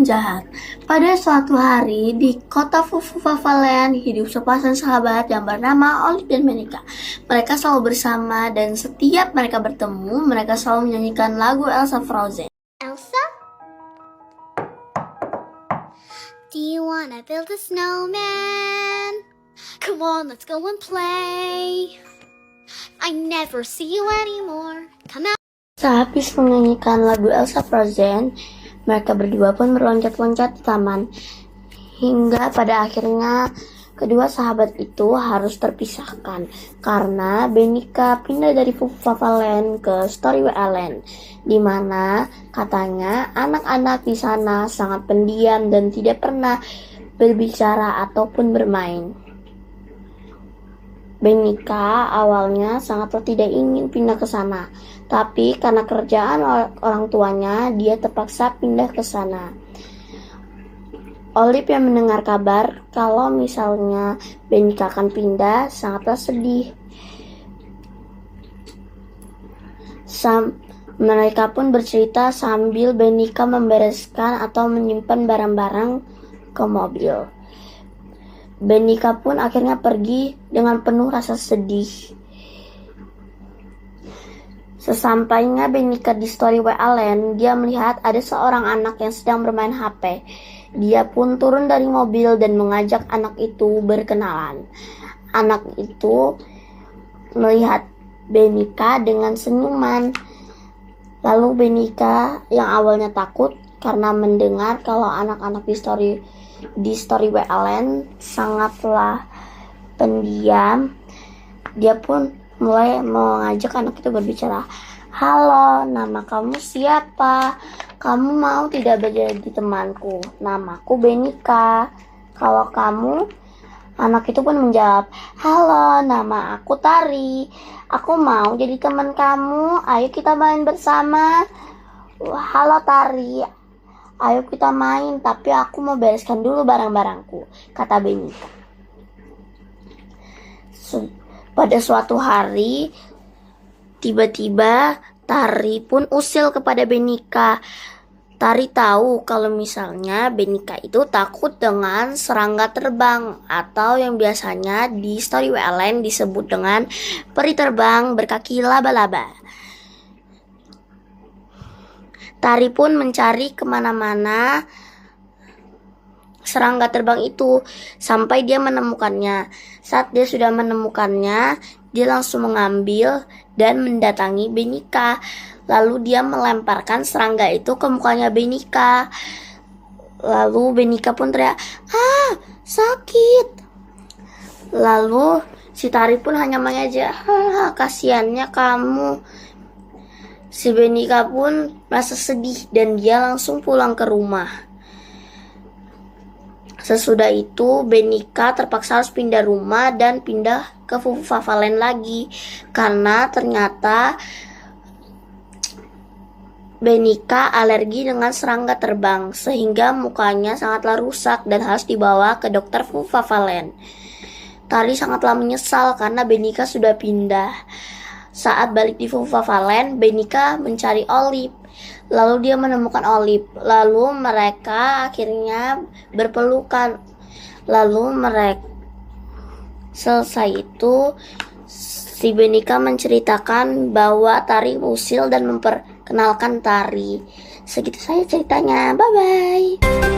jahat. Pada suatu hari di kota Fufufavaland hidup sepasang sahabat yang bernama Olive dan Benika. Mereka selalu bersama dan setiap mereka bertemu, mereka selalu menyanyikan lagu Elsa Frozen. Elsa? Do you wanna build a snowman? Come on, let's go and play. I never see you anymore. Come out. Sehabis menyanyikan lagu Elsa Frozen, mereka berdua pun berloncat-loncat di taman. Hingga pada akhirnya kedua sahabat itu harus terpisahkan karena Benika pindah dari Fufufavaland ke Storyland, di mana katanya anak-anak di sana sangat pendiam dan tidak pernah berbicara ataupun bermain. Benika awalnya sangatlah tidak ingin pindah ke sana, tapi karena kerjaan orang tuanya, dia terpaksa pindah ke sana. Olive yang mendengar kabar kalau misalnya Benika akan pindah sangatlah sedih. Mereka pun bercerita sambil Benika membereskan atau menyimpan barang-barang ke mobil. Benika pun akhirnya pergi dengan penuh rasa sedih. Sesampainya Benika di Storyland, dia melihat ada seorang anak yang sedang bermain HP. Dia pun turun dari mobil dan mengajak anak itu berkenalan. Anak itu melihat Benika dengan senyuman. Lalu Benika yang awalnya takut karena mendengar kalau anak-anak di Storyland sangatlah pendiam, dia pun mulai mengajak anak itu berbicara. Halo, nama kamu siapa? Kamu mau tidak menjadi temanku? Namaku Benika. Kalau kamu? Anak itu pun menjawab, halo, nama aku Tari. Aku mau jadi teman kamu. Ayo kita main bersama. Halo Tari, ayo kita main, tapi aku mau bereskan dulu barang-barangku, kata Benika. Pada suatu hari, tiba-tiba Tari pun usil kepada Benika. Tari tahu kalau misalnya Benika itu takut dengan serangga terbang, atau yang biasanya di Storyland disebut dengan peri terbang berkaki laba-laba. Tari pun mencari kemana-mana serangga terbang itu sampai dia menemukannya. Saat dia sudah menemukannya, dia langsung mengambil dan mendatangi Benika. Lalu dia melemparkan serangga itu ke mukanya Benika. Lalu Benika pun teriak, "Ah, sakit!" Lalu si Tari pun hanya mengejek, "Kasihannya kamu." Si Benika pun merasa sedih dan dia langsung pulang ke rumah. Sesudah itu Benika terpaksa harus pindah rumah dan pindah ke Fufufavaland lagi karena ternyata Benika alergi dengan serangga terbang sehingga mukanya sangatlah rusak dan harus dibawa ke dokter Fufufavaland. Tari sangatlah menyesal karena Benika sudah pindah. Saat balik di Fufufavaland, Benika mencari Olive. Lalu dia menemukan Olive. Lalu mereka akhirnya berpelukan. Lalu mereka selesai itu, si Benika menceritakan bahwa Tari usil dan memperkenalkan Tari. Segitu saja ceritanya. Bye-bye.